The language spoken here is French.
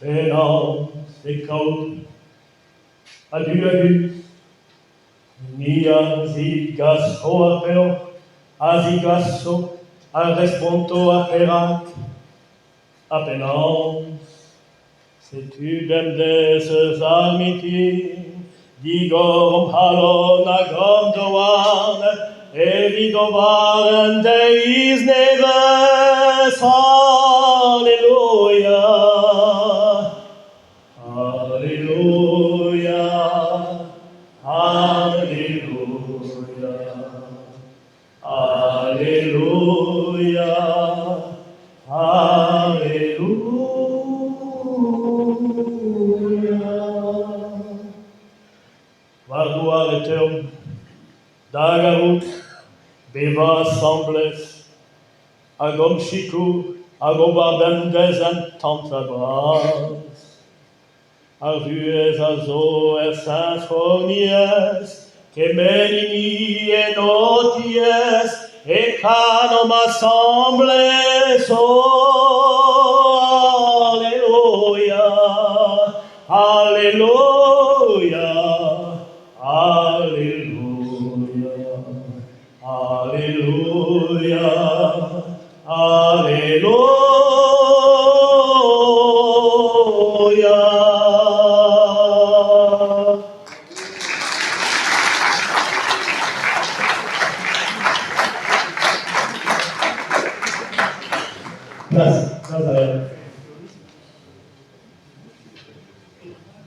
Maintenant, c'est cold. Adieu. Mia zigasso apeo, azigasso, a responto aperac. Apenans, c'est tu dem des amitié, digorum halon agom doan, evidovaren deis neves, Alleluia. Alleluia. Alleluia. Alleluia. Alleluia. Varduar eteum, dagarut, beva sembles, agom chicu, agom barbendes and tantabras. Arvues azo symphonies, que menini et noties, et canom assembles, oh, Alleluia, Alleluia, Alleluia, Alleluia, Alleluia. Gracias.